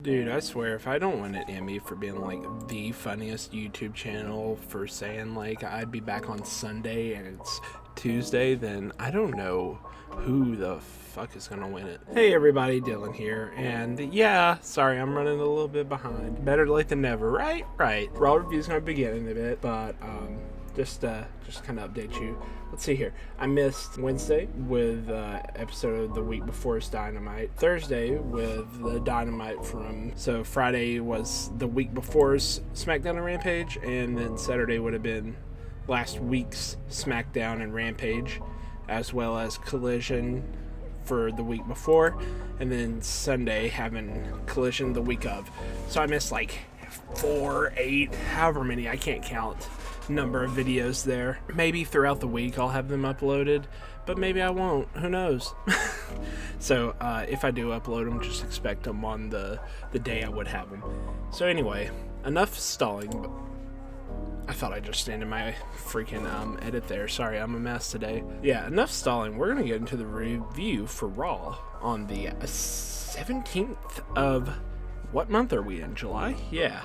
Dude, I swear, if I don't win an Emmy for being, like, the funniest YouTube channel for saying, like, I'd be back on Sunday and it's Tuesday, then I don't know who the fuck is gonna win it. Hey everybody, Dylan here, and yeah, sorry, I'm running a little bit behind. Better late than never, right? Right. Brawl review's gonna begin in a bit, but, just kind of update you. Let's see here. I missed Wednesday with episode of the week before's Dynamite. Thursday with the Dynamite so Friday was the week before's SmackDown and Rampage, and then Saturday would have been last week's SmackDown and Rampage, as well as Collision for the week before, and then Sunday having Collision the week of. So I missed like 4, 8, however many, I can't count, number of videos there. Maybe throughout the week I'll have them uploaded, but maybe I won't, who knows. So if I do upload them, just expect them on the day I would have them. So anyway, enough stalling. I thought I'd just stand in my freaking edit there. Sorry, I'm a mess today. Yeah, enough stalling. We're gonna get into the review for Raw on the 17th of, what month are we in? July? Yeah.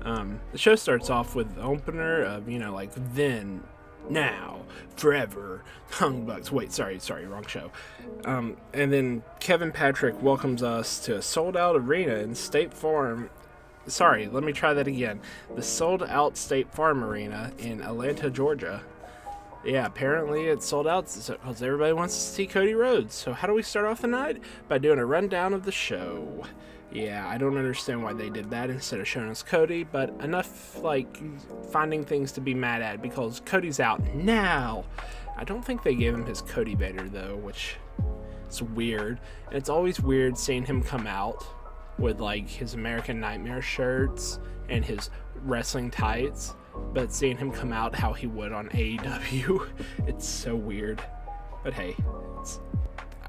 The show starts off with the opener of, like, then, now, forever, Young Bucks. Wait, sorry, wrong show. And then Kevin Patrick welcomes us to a sold-out arena in State Farm. Sorry, let me try that again. The sold-out State Farm Arena in Atlanta, Georgia. Yeah, apparently it's sold out because everybody wants to see Cody Rhodes. So how do we start off the night? By doing a rundown of the show. Yeah, I don't understand why they did that instead of showing us Cody, but enough, like, finding things to be mad at because Cody's out now. I don't think they gave him his Cody Vader, though, which is weird. And it's always weird seeing him come out with, like, his American Nightmare shirts and his wrestling tights, but seeing him come out how he would on AEW, it's so weird. But hey,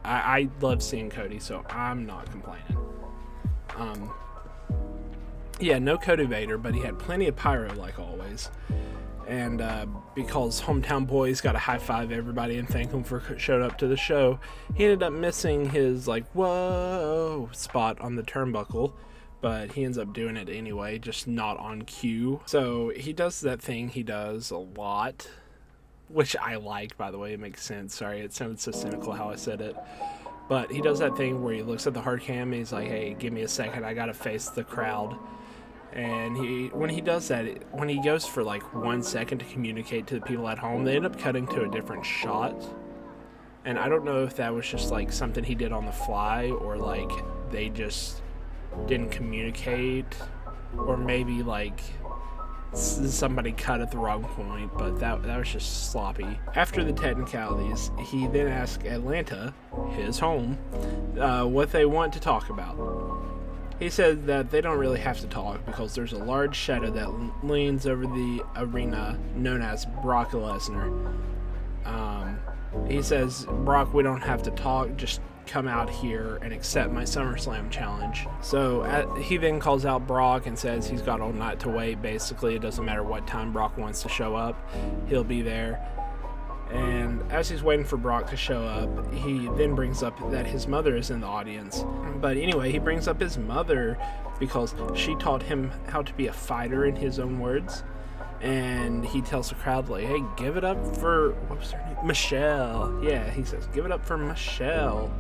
I love seeing Cody, so I'm not complaining. Yeah, no Cody Vader, but he had plenty of pyro like always. And because Hometown Boys got to high five everybody and thank him for showing up to the show, he ended up missing his, like, whoa spot on the turnbuckle, but he ends up doing it anyway, just not on cue. So he does that thing he does a lot, which I like, by the way. It makes sense. Sorry, it sounded so cynical how I said it. But he does that thing where he looks at the hard cam and he's like, hey, give me a second, I gotta face the crowd. And when he does that, when he goes for like 1 second to communicate to the people at home, they end up cutting to a different shot. And I don't know if that was just like something he did on the fly, or like they just didn't communicate, or maybe like somebody cut at the wrong point, but that was just sloppy. After the technicalities, he then asked Atlanta, his home, what they want to talk about. He said that they don't really have to talk because there's a large shadow that leans over the arena known as Brock Lesnar. He says, Brock, we don't have to talk, just come out here and accept my SummerSlam challenge. So he then calls out Brock and says he's got all night to wait. Basically, it doesn't matter what time Brock wants to show up, he'll be there. And as he's waiting for Brock to show up, he then brings up that his mother is in the audience. But anyway, he brings up his mother because she taught him how to be a fighter, in his own words. And he tells the crowd, like, hey, give it up for, what was her name? Michelle. Yeah, he says, give it up for Michelle.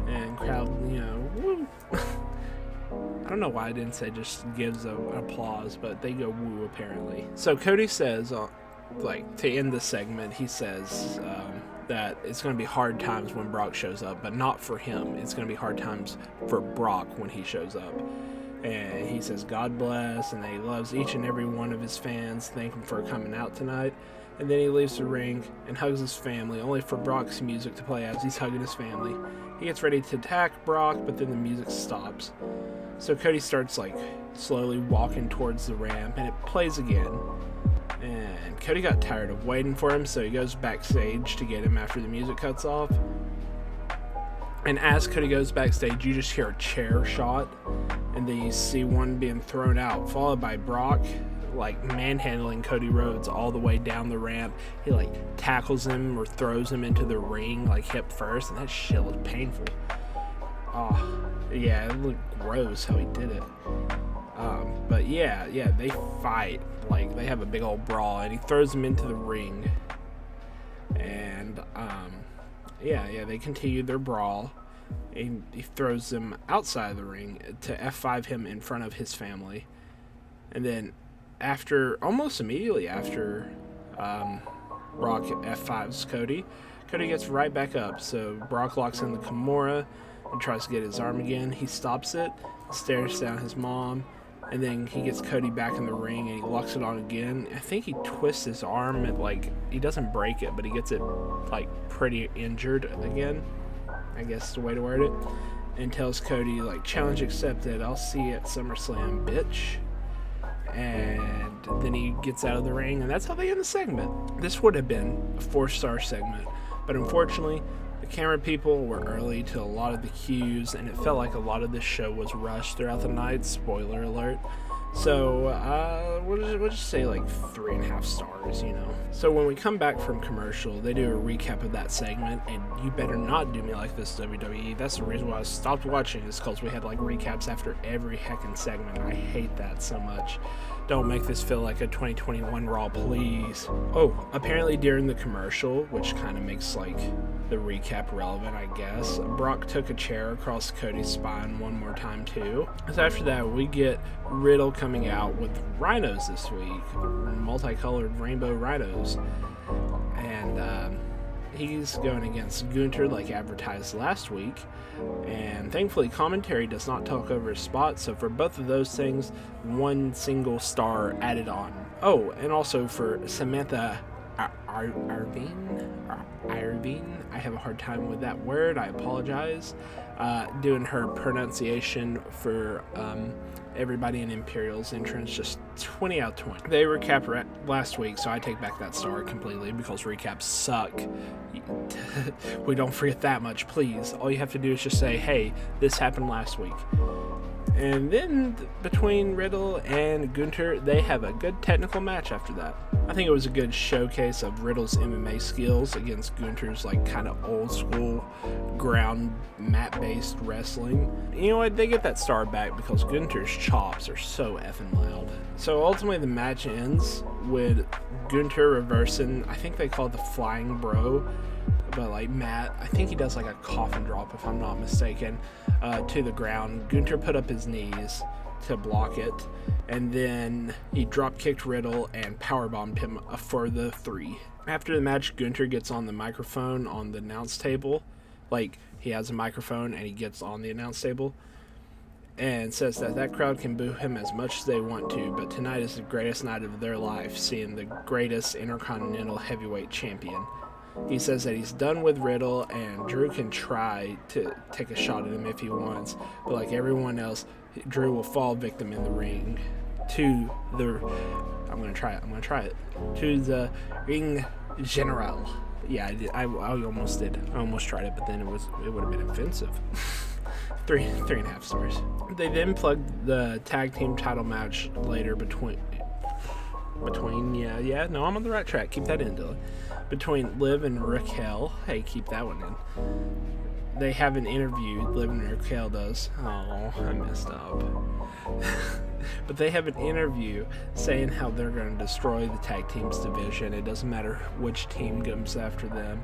And crowd, woo. I don't know why I didn't say just gives an applause, but they go woo, apparently. So Cody says, like, to end the segment, he says that it's going to be hard times when Brock shows up, but not for him. It's going to be hard times for Brock when he shows up. And he says, God bless, and that he loves each and every one of his fans. Thank him for coming out tonight. And then he leaves the ring and hugs his family, only for Brock's music to play as he's hugging his family. He gets ready to attack Brock, but then the music stops. So Cody starts, like, slowly walking towards the ramp, and it plays again. And Cody got tired of waiting for him, so he goes backstage to get him after the music cuts off. And as Cody goes backstage, you just hear a chair shot, and then you see one being thrown out, followed by Brock, like, manhandling Cody Rhodes all the way down the ramp. He, like, tackles him or throws him into the ring, like, hip first, and that shit was painful. Yeah, it looked gross how he did it. But yeah, they fight. Like, they have a big old brawl, and he throws him into the ring. And, they continue their brawl. And he throws him outside the ring to F5 him in front of his family. And then almost immediately after Brock F5s Cody gets right back up. So Brock locks in the Kimura and tries to get his arm again. He stops it, stares down his mom, and then he gets Cody back in the ring and he locks it on again. I think he twists his arm and, like, he doesn't break it, but he gets it, like, pretty injured again, I guess is the way to word it, and tells Cody, like, challenge accepted, I'll see you at SummerSlam, bitch. And then he gets out of the ring, and that's how they end the segment. This would have been a 4-star segment, but unfortunately, the camera people were early to a lot of the cues, and it felt like a lot of this show was rushed throughout the night. Spoiler alert. So, we'll just say like 3.5 stars, you know. So when we come back from commercial, they do a recap of that segment, and you better not do me like this, WWE. That's the reason why I stopped watching, is because we had like recaps after every heckin' segment. I hate that so much. Don't make this feel like a 2021 Raw, please. Oh, apparently during the commercial, which kind of makes like the recap relevant, I guess, Brock took a chair across Cody's spine one more time too. So after that, we get Riddle coming out with rhinos this week, multicolored rainbow rhinos, and he's going against Gunther like advertised last week, and thankfully commentary does not talk over his spot, so for both of those things, 1 single star added on. Oh, and also for Samantha Irvine, I have a hard time with that word, I apologize, doing her pronunciation for everybody in Imperial's entrance, just 20 out of 20. They recapped last week, so I take back that star completely because recaps suck. We don't forget that much, please. All you have to do is just say, hey, this happened last week. And then between Riddle and Gunther, they have a good technical match after that. I think it was a good showcase of Riddle's MMA skills against Gunther's like kind of old school ground mat-based wrestling. You know what? They get that star back because Gunther's chops are so effing loud. So ultimately the match ends with Gunther reversing, I think they call it the flying bro, but like Matt, I think he does like a coffin drop if I'm not mistaken, to the ground. Gunther put up his knees to block it, and then he drop kicked Riddle and powerbombed him for the 3. After the match, Gunther gets on the microphone on the announce table, like he has a microphone and he gets on the announce table, and says that crowd can boo him as much as they want to, but tonight is the greatest night of their life, seeing the greatest Intercontinental Heavyweight Champion. He says that he's done with Riddle, and Drew can try to take a shot at him if he wants, but like everyone else, Drew will fall victim in the ring to the... I'm gonna try it. To the ring general. Yeah, I almost did. I almost tried it, but then it would have been offensive. 3.5 stars. They then plugged the tag team title match later between no, I'm on the right track. Keep that in, Dylan. Between Liv and Raquel. Hey, keep that one in. They have an interview, Liv and Raquel does. Oh, I messed up. But they have an interview saying how they're going to destroy the tag teams division. It doesn't matter which team comes after them.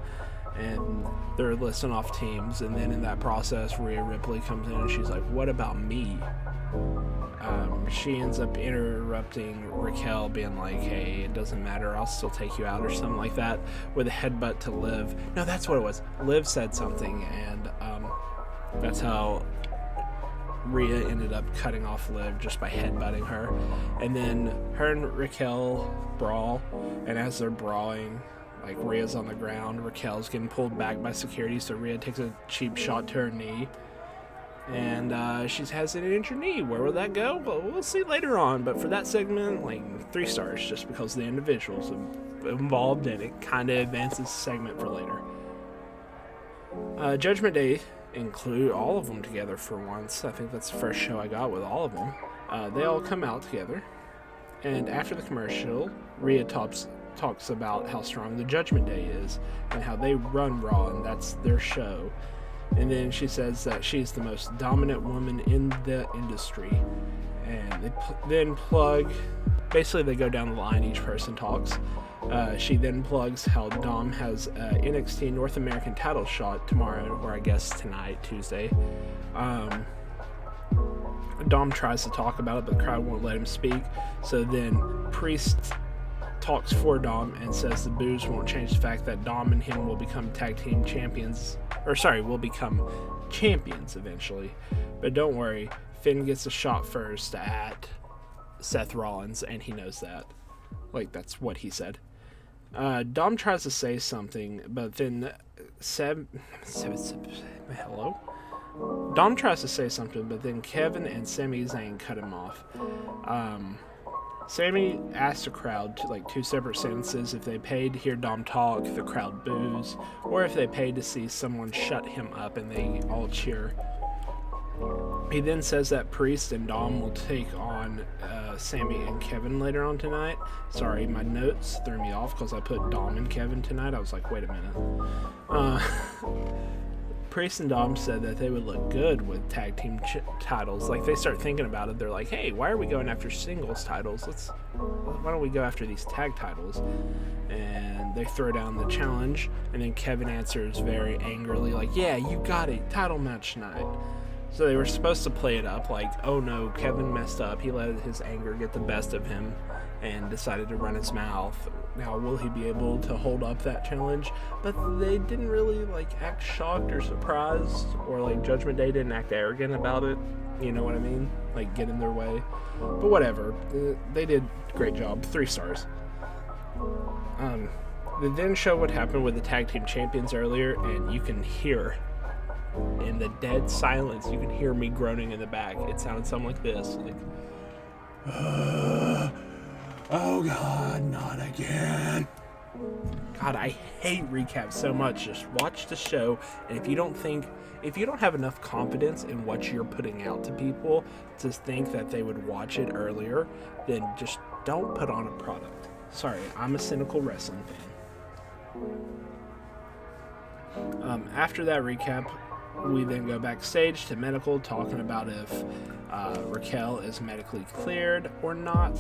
And they're listing off teams, and then in that process, Rhea Ripley comes in and she's like, what about me? She ends up interrupting Raquel, being like, hey, it doesn't matter, I'll still take you out, or something like that, with a headbutt to Liv. No, that's what it was. Liv said something, and that's how Rhea ended up cutting off Liv just by headbutting her. And then her and Raquel brawl, and as they're brawling, like Rhea's on the ground, Raquel's getting pulled back by security, so Rhea takes a cheap shot to her knee. And she has an injured knee. Where will that go? Well, we'll see later on. But for that segment, like 3 stars, just because the individuals involved in it kind of advances the segment for later. Judgment Day include all of them together for once. I think that's the first show I got with all of them. They all come out together. And after the commercial, Rhea talks about how strong the Judgment Day is and how they run Raw and that's their show. And then she says that she's the most dominant woman in the industry. And they then plug, basically they go down the line, each person talks. She then plugs how Dom has a NXT North American title shot tomorrow, or I guess tonight, Tuesday. Dom tries to talk about it, but the crowd won't let him speak. So then Priest talks for Dom and says the boos won't change the fact that Dom and him will become tag team champions. Will become champions eventually. But don't worry, Finn gets a shot first at Seth Rollins, and he knows that. Like, that's what he said. Dom tries to say something, but then hello? Dom tries to say something, but then Kevin and Sami Zayn cut him off. Sami asked the crowd to, like, 2 separate sentences. If they paid to hear Dom talk, the crowd boos, or if they paid to see someone shut him up and they all cheer. He then says that Priest and Dom will take on Sami and Kevin later on tonight. Sorry, my notes threw me off because I put Dom and Kevin tonight. I was like, wait a minute. Priest and Dom said that they would look good with tag team titles. Like, they start thinking about it. They're like, hey, why are we going after singles titles? Why don't we go after these tag titles? And they throw down the challenge. And then Kevin answers very angrily, like, yeah, you got it. Title match tonight. So they were supposed to play it up like, oh no, Kevin messed up. He let his anger get the best of him and decided to run his mouth. Now, will he be able to hold up that challenge? But they didn't really, like, act shocked or surprised, or, like, Judgment Day didn't act arrogant about it. You know what I mean? Like, get in their way. But whatever. They did a great job. 3 stars. They then show what happened with the tag team champions earlier, and you can hear, in the dead silence, you can hear me groaning in the back. It sounded something like this. Like, oh God, not again. God, I hate recaps so much. Just watch the show, and if you don't have enough confidence in what you're putting out to people to think that they would watch it earlier, then just don't put on a product. Sorry, I'm a cynical wrestling fan. After that recap, we then go backstage to medical, talking about if Raquel is medically cleared or not.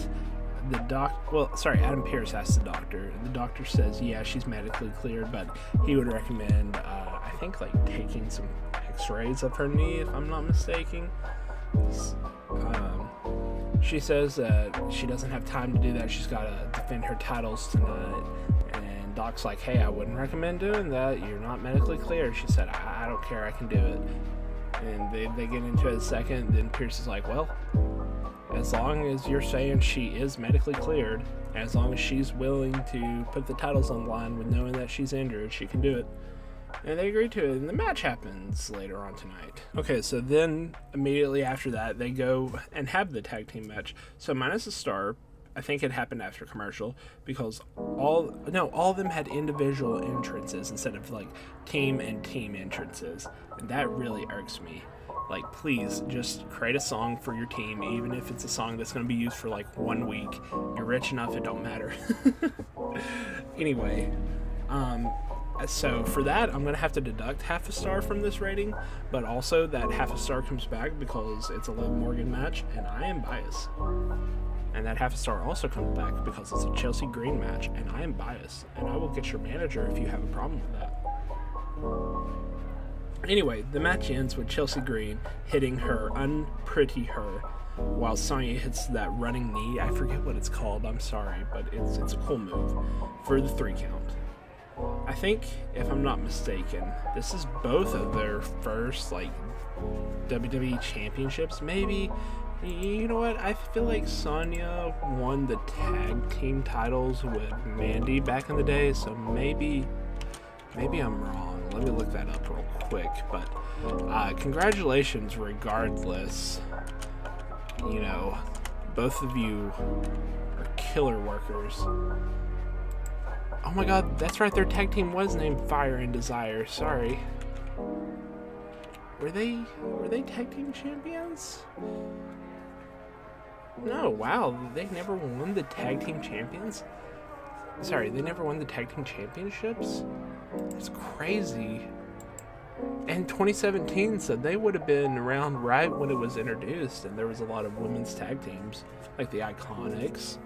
Adam Pearce asked the doctor. The doctor says, yeah, she's medically cleared, but he would recommend, I think, like, taking some x-rays of her knee, if I'm not mistaken. She says that she doesn't have time to do that. She's got to defend her titles tonight. And Doc's like, hey, I wouldn't recommend doing that. You're not medically cleared. She said, I don't care. I can do it. And they get into it a second. Then Pearce is like, well, as long as you're saying she is medically cleared, as long as she's willing to put the titles on the line with knowing that she's injured, she can do it. And they agree to it, and the match happens later on tonight. Okay, so then immediately after that, they go and have the tag team match. So minus a star, I think it happened after commercial, because all of them had individual entrances instead of, like, team and team entrances. And that really irks me. Like, please, just create a song for your team, even if it's a song that's going to be used for, like, 1 week. You're rich enough, it don't matter. Anyway, so for that, I'm going to have to deduct half a star from this rating, but also that half a star comes back because it's a Liv Morgan match, and I am biased. And that half a star also comes back because it's a Chelsea Green match, and I am biased. And I will get your manager if you have a problem with that. Anyway, the match ends with Chelsea Green hitting her, unpretty her, while Sonya hits that running knee. I forget what it's called, I'm sorry, but it's a cool move for the 3 count. I think, if I'm not mistaken, this is both of their first, like, WWE championships, maybe. You know what? I feel like Sonya won the tag team titles with Mandy back in the day, so maybe I'm wrong. Let me look that up real quick. But congratulations regardless. You know, both of you are killer workers. Oh my god, that's right, their tag team was named Fire and Desire. Sorry. Were they tag team champions? No, wow, they never won the tag team champions? Sorry, they never won the tag team championships? That's crazy. And 2017, so they would have been around right when it was introduced, and there was a lot of women's tag teams, like the Iconics,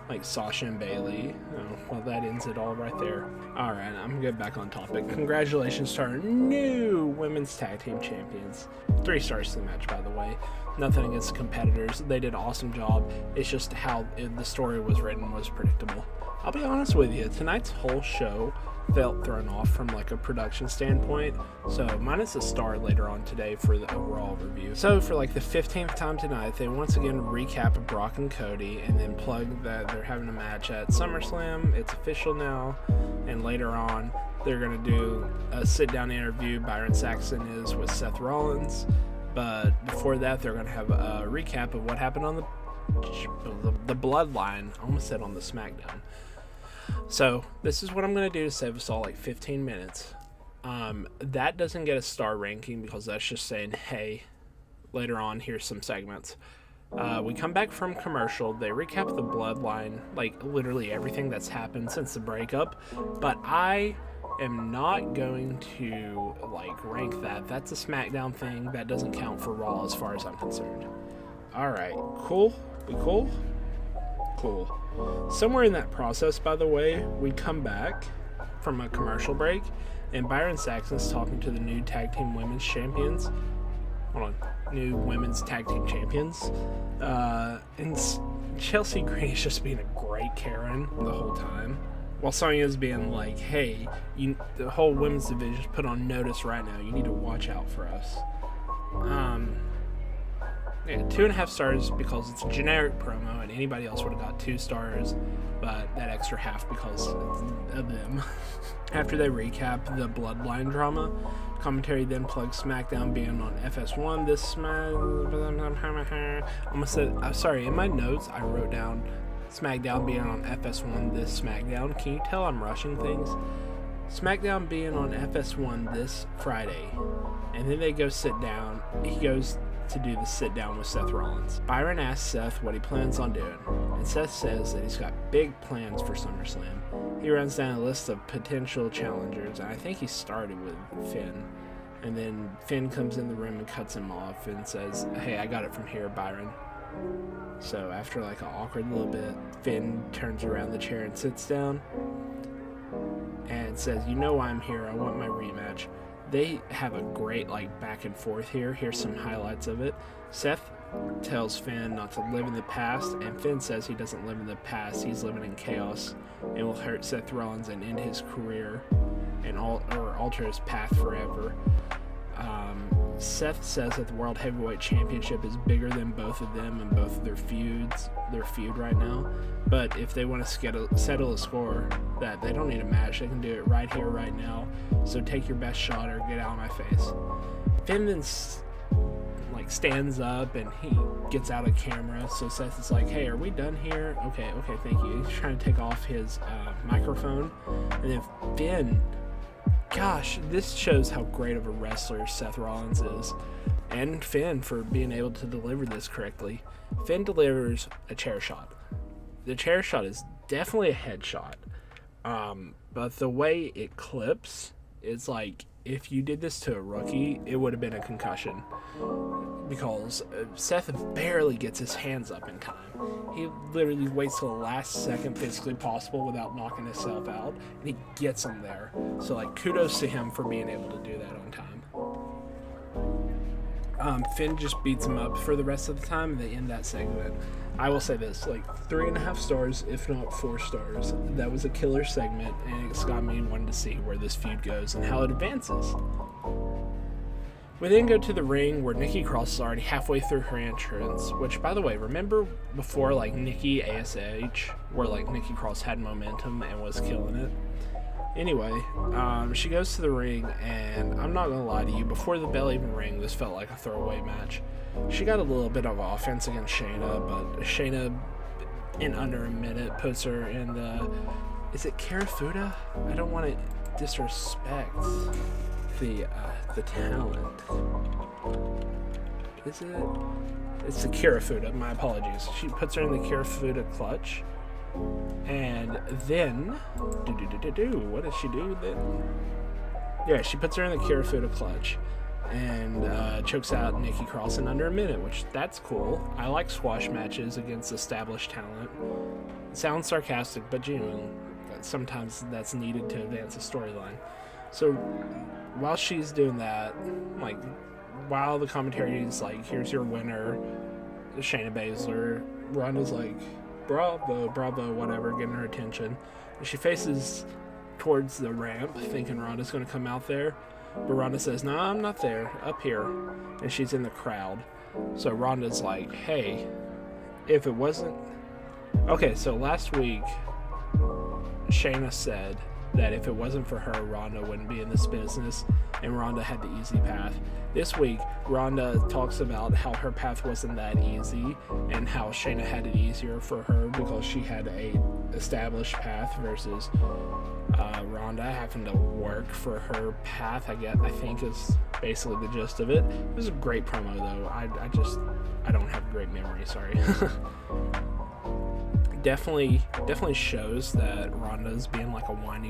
like Sasha and Bailey. Oh, well, that ends it all right there. All right, I'm gonna get back on topic. Congratulations to our new women's tag team champions. 3 stars to the match, by the way. Nothing against the competitors. They did an awesome job. It's just how the story was written was predictable. I'll be honest with you, tonight's whole show felt thrown off from like a production standpoint, so minus a star later on today for the overall review. So for like the 15th time tonight, they once again recap of Brock and Cody and then plug that they're having a match at SummerSlam. It's official now, and later on they're going to do a sit-down interview. Byron Saxton is with Seth Rollins, but before that they're going to have a recap of what happened on the Bloodline. I almost said on the SmackDown. So this is what I'm going to do to save us all like 15 minutes. That doesn't get a star ranking because that's just saying, hey, later on, here's some segments. We come back from commercial. They recap the Bloodline, like literally everything that's happened since the breakup. But I am not going to like rank that. That's a SmackDown thing. That doesn't count for Raw as far as I'm concerned. All right, cool. We cool? Cool. Somewhere in that process, by the way, we come back from a commercial break, and Byron Saxton's talking to the new tag team women's champions. Hold on. New women's tag team champions. And Chelsea Green is just being a great Karen the whole time, while Sonya's being like, hey, the whole women's division is put on notice right now. You need to watch out for us. Yeah, 2.5 stars because it's a generic promo, and anybody else would have got 2 stars, but that extra half because of them. After they recap the Bloodline drama, commentary then plugs SmackDown being on FS1 this sorry, in my notes I wrote down SmackDown being on FS1 this SmackDown. Can you tell I'm rushing things? SmackDown being on FS1 this Friday, and then they go sit down. He goes to do the sit down with Seth Rollins. Byron asks Seth what he plans on doing, and Seth says that he's got big plans for SummerSlam. He runs down a list of potential challengers, and I think he started with Finn. And then Finn comes in the room and cuts him off and says, hey, I got it from here, Byron. So after like an awkward little bit, Finn turns around the chair and sits down and says, you know why I'm here, I want my rematch. They have a great like back and forth here. Here's some highlights of it. Seth tells Finn not to live in the past, and Finn says he doesn't live in the past, he's living in chaos and will hurt Seth Rollins and end his career and alter his path forever. Seth says that the World Heavyweight Championship is bigger than both of them and both of their feud right now. But if they want to settle a score, that they don't need a match, they can do it right here, right now. So take your best shot or get out of my face. Finn then stands up and he gets out of camera. So Seth is like, hey, are we done here? Okay, thank you. He's trying to take off his microphone. And then Finn, gosh, this shows how great of a wrestler Seth Rollins is, and Finn for being able to deliver this correctly. Finn delivers a chair shot. The chair shot is definitely a headshot, but the way it clips is like, if you did this to a rookie, it would have been a concussion, because Seth barely gets his hands up in time. He literally waits till the last second physically possible without knocking himself out, and he gets him there. So like, kudos to him for being able to do that on time. Finn just beats him up for the rest of the time, and they end that segment. I will say this, like 3.5 stars, if not 4 stars. That was a killer segment, and it's got me wanting to see where this feud goes and how it advances. We then go to the ring where Nikki Cross is already halfway through her entrance, which, by the way, remember before like Nikki ASH, where like Nikki Cross had momentum and was killing it? Anyway, she goes to the ring, and I'm not gonna lie to you, before the bell even rang, this felt like a throwaway match. She got a little bit of offense against Shayna, but Shayna, in under a minute, puts her in the, is it Karafuda? I don't want to disrespect the talent. Is it? It's the Karafuda, my apologies. She puts her in the Karafuda clutch, and then, what does she do then? Yeah, she puts her in the Kirifuda clutch and chokes out Nikki Cross in under a minute, which that's cool. I like squash matches against established talent. It sounds sarcastic, but genuine. Sometimes that's needed to advance a storyline. So while she's doing that, like, while the commentary is like, here's your winner, Shayna Baszler, Ronda's like, bravo, bravo, whatever, getting her attention. And she faces towards the ramp, thinking Ronda's going to come out there. But Ronda says, no, I'm not there, up here. And she's in the crowd. So Ronda's like, hey, if it wasn't... Okay, so last week, Shayna said that if it wasn't for her, Ronda wouldn't be in this business, and Ronda had the easy path. This week, Ronda talks about how her path wasn't that easy, and how Shayna had it easier for her because she had a established path versus Ronda having to work for her path. I think is basically the gist of it. It was a great promo though. I don't have a great memory, sorry. Definitely shows that Ronda's being like a whiny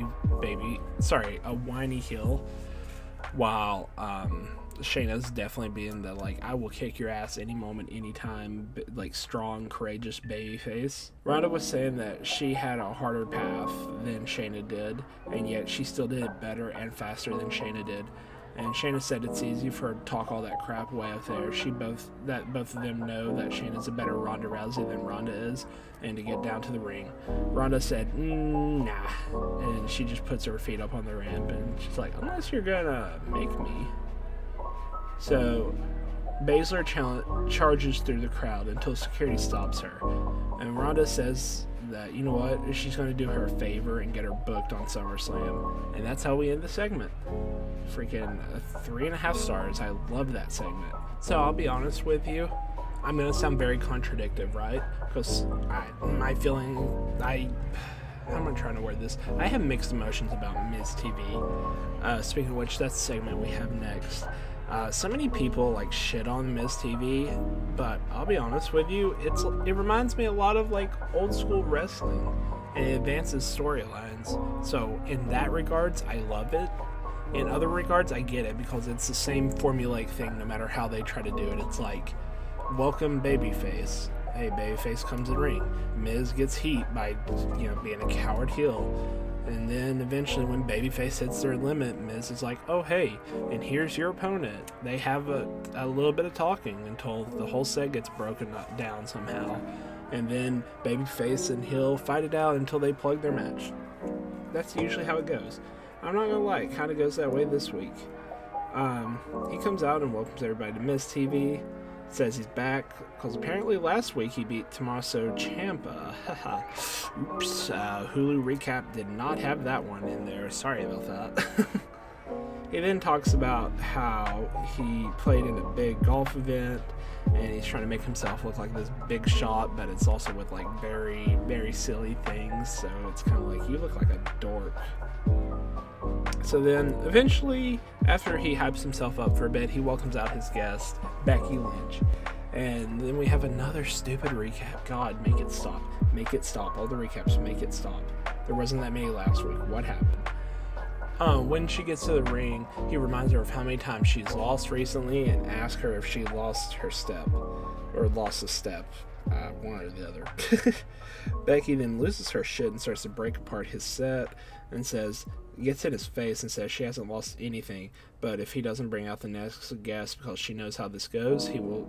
heel, while Shayna's definitely being the, like, I will kick your ass any moment, anytime, like, strong, courageous babyface. Ronda was saying that she had a harder path than Shayna did, and yet she still did it better and faster than Shayna did. And Shayna said it's easy for her to talk all that crap way up there. Both of them know that Shayna's a better Ronda Rousey than Ronda is, and to get down to the ring. Ronda said, nah. And she just puts her feet up on the ramp, and she's like, unless you're gonna make me. So Baszler charges through the crowd until security stops her. And Ronda says that, you know what, she's going to do her a favor and get her booked on SummerSlam. And that's how we end the segment. Freaking 3.5 stars. I love that segment. So I'll be honest with you, I'm going to sound very contradictive, right? Because how am I trying to word this? I have mixed emotions about Miz TV. Speaking of which, that's the segment we have next. So many people like shit on Miz TV, but I'll be honest with you, it reminds me a lot of like old school wrestling, and it advances storylines. So in that regards, I love it. In other regards, I get it because it's the same formulaic thing no matter how they try to do it. It's like, welcome babyface. Hey, babyface comes in the ring. Miz gets heat by, being a coward heel. And then eventually when babyface hits their limit, Miz is like, oh, hey, and here's your opponent. They have a little bit of talking until the whole set gets broken down somehow. And then babyface and heel fight it out until they plug their match. That's usually how it goes. I'm not gonna lie, it kind of goes that way this week. He comes out and welcomes everybody to Miz TV. Says he's back because apparently last week he beat Tommaso Ciampa. Oops. Hulu recap did not have that one in there. Sorry about that. He then talks about how he played in a big golf event and he's trying to make himself look like this big shot, but it's also with like very, very silly things. So it's kind of like, you look like a dork. So then, eventually, after he hypes himself up for a bit, he welcomes out his guest, Becky Lynch. And then we have another stupid recap. God, make it stop. Make it stop. All the recaps, make it stop. There wasn't that many last week. What happened? When she gets to the ring, he reminds her of how many times she's lost recently and asks her if she lost her step. Or lost a step. One or the other. Becky then loses her shit and starts to break apart his set and gets in his face and says she hasn't lost anything, but if he doesn't bring out the next guest because she knows how this goes, he will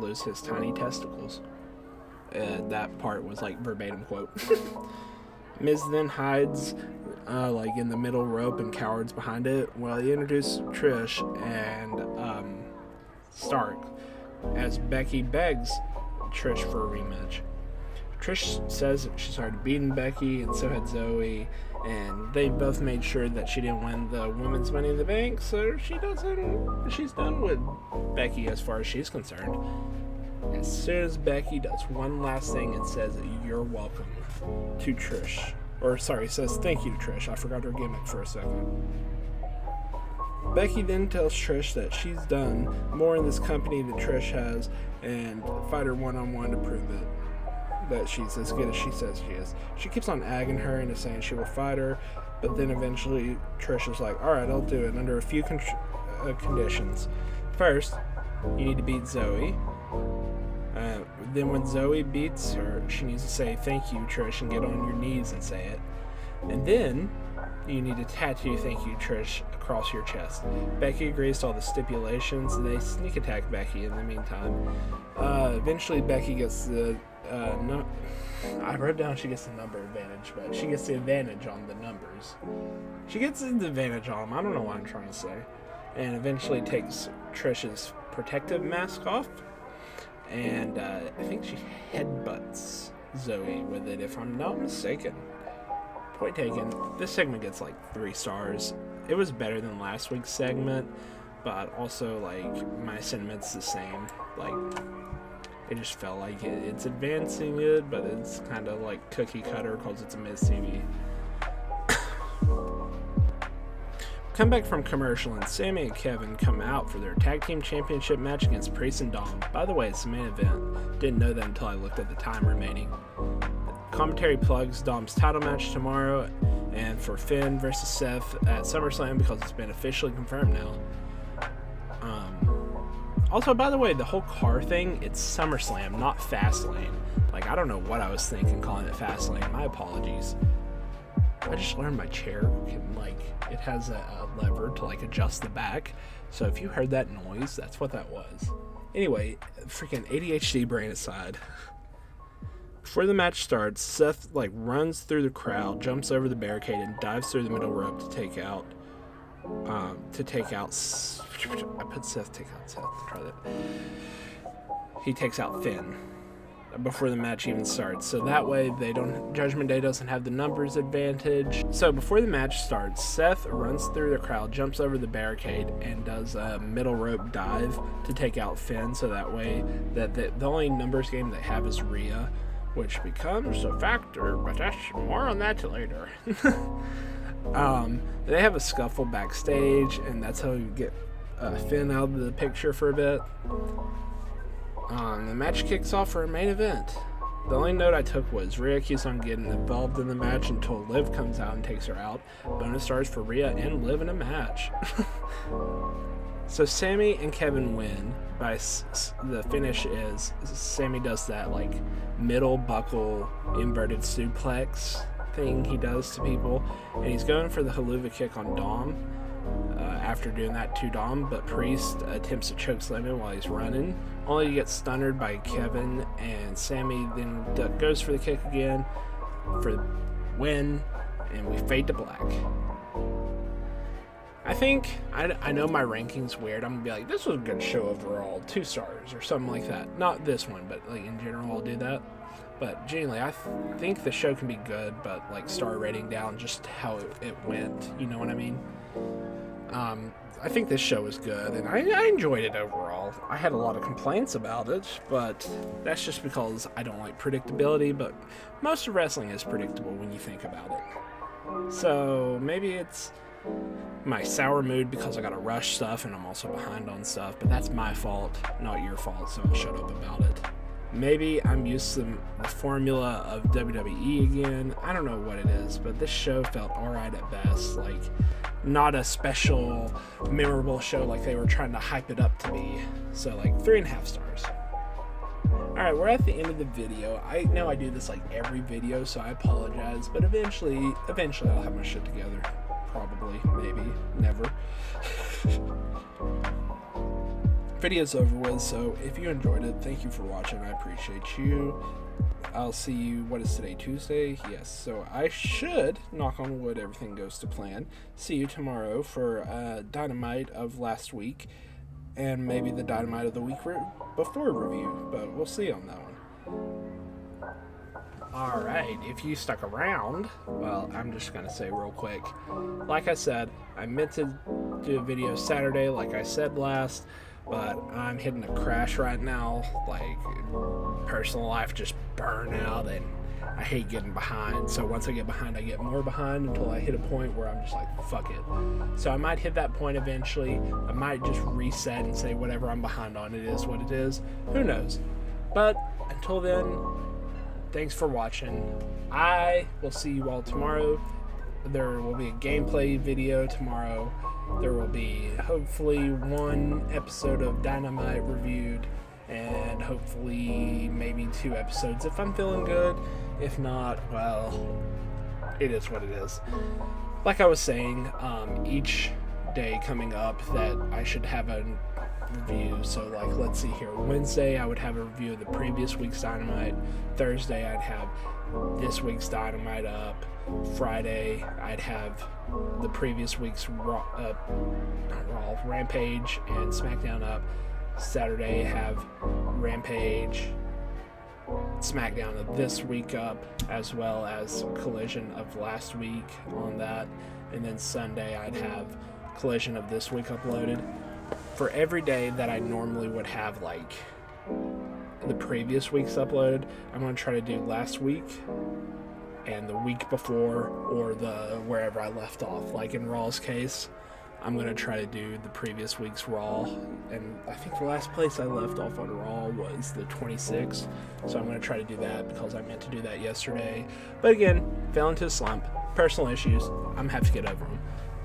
lose his tiny testicles. That part was like verbatim quote. Miz then hides like in the middle rope and cowers behind it while he introduces Trish and Stark as Becky begs Trish for a rematch. Trish says that she started beating Becky, and so had Zoe, and they both made sure that she didn't win the women's Money in the Bank, so she's done with Becky as far as she's concerned. As soon as Becky does one last thing and says, you're welcome to Trish, says thank you to Trish. I forgot her gimmick for a second. Becky then tells Trish that she's done more in this company than Trish has, and fight her one-on-one to prove it. That she's as good as she says she is. She keeps on agging her into saying she will fight her, But then eventually Trish is like, all right, I'll do it under a few conditions. First, you need to beat Zoe. Then when Zoe beats her, she needs to say, thank you, Trish, and get on your knees and say it. And then you need to tattoo thank you, Trish, across your chest. Becky agrees to all the stipulations, and they sneak attack Becky in the meantime. Eventually, Becky gets the... I wrote down she gets the number advantage, but she gets the advantage on the numbers. She gets the advantage on them. I don't know what I'm trying to say. And eventually takes Trish's protective mask off. And I think she headbutts Zoe with it, if I'm not mistaken. Point taken. This segment gets like 3 stars. It was better than last week's segment, but also like my sentiment's the same. Like, it just felt like it's advancing it, but it's kind of like cookie cutter because it's a Miz TV. Come back from commercial, and Sami and Kevin come out for their tag team championship match against Priest and Dom. By the way, it's the main event. Didn't know that until I looked at the time remaining. Commentary plugs Dom's title match tomorrow, and for Finn versus Seth at SummerSlam because it's been officially confirmed now. Also, by the way, the whole car thing, it's SummerSlam, not Fastlane. Like, I don't know what I was thinking calling it Fastlane. My apologies. I just learned my chair can, like, it has a lever to, like, adjust the back. So if you heard that noise, that's what that was. Anyway, freaking ADHD brain aside. Before the match starts, Seth, like, runs through the crowd, jumps over the barricade, and dives through the middle rope to take out, I put Seth, take out Seth, try that. He takes out Finn before the match even starts, so that way Judgment Day doesn't have the numbers advantage. So before the match starts, Seth runs through the crowd, jumps over the barricade, and does a middle rope dive to take out Finn, so that way that the only numbers game they have is Rhea, which becomes a factor, but that's more on that later. They have a scuffle backstage, and that's how you get Finn out of the picture for a bit. The match kicks off for a main event. The only note I took was Rhea keeps on getting involved in the match until Liv comes out and takes her out. Bonus stars for Rhea and Liv in a match. So Sami and Kevin win by the finish is Sami does that like middle buckle inverted suplex thing he does to people, and he's going for the haluva kick on Dom after doing that to Dom, but Priest attempts to chokeslam him while he's running, only to get stunned by Kevin, and Sami then goes for the kick again for the win, and we fade to black. I think, I know my ranking's weird. I'm gonna be like, this was a good show overall, 2 stars or something like that. Not this one, but like in general I'll do that. But genuinely, I think the show can be good, but like star rating down just how it went, you know what I mean? I think this show was good, and I enjoyed it overall. I had a lot of complaints about it, but that's just because I don't like predictability, but most of wrestling is predictable when you think about it. So maybe it's my sour mood because I gotta rush stuff and I'm also behind on stuff, but that's my fault, not your fault, so I'll shut up about it. Maybe I'm used to the formula of WWE again. I don't know what it is, but this show felt alright at best. Like, not a special, memorable show like they were trying to hype it up to be. So, like, 3.5 stars. Alright, we're at the end of the video. I know I do this like every video, so I apologize, but eventually I'll have my shit together. Probably, maybe, never. Video's over with, so if you enjoyed it, thank you for watching. I appreciate you. I'll see you, what is today, Tuesday? Yes, so I should, knock on wood, everything goes to plan. See you tomorrow for Dynamite of last week, and maybe the Dynamite of the week before review, but we'll see on that one. Alright, if you stuck around, well, I'm just going to say real quick, like I said, I meant to do a video Saturday like I said last, but I'm hitting a crash right now, like personal life just burned out, and I hate getting behind, so once I get behind, I get more behind until I hit a point where I'm just like, fuck it. So I might hit that point eventually. I might just reset and say whatever I'm behind on, it is what it is. Who knows? But until then, thanks for watching. I will see you all tomorrow. There will be a gameplay video tomorrow. There will be hopefully one episode of Dynamite reviewed, and hopefully maybe 2 episodes if I'm feeling good. If not, well, it is what it is. Like I was saying, each day coming up that I should have a review. So like, let's see here. Wednesday I would have a review of the previous week's Dynamite. Thursday I'd have this week's Dynamite up. Friday I'd have the previous week's Rampage and SmackDown up. Saturday have Rampage, SmackDown of this week up, as well as Collision of last week on that. And then Sunday I'd have Collision of this week uploaded. For every day that I normally would have like the previous week's uploaded, I'm going to try to do last week and the week before, or the wherever I left off. Like in Raw's case, I'm going to try to do the previous week's Raw, and I think the last place I left off on Raw was the 26th, so I'm going to try to do that because I meant to do that yesterday. But again, fell into a slump, personal issues, I'm going to have to get over them.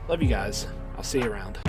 Love you guys, I'll see you around.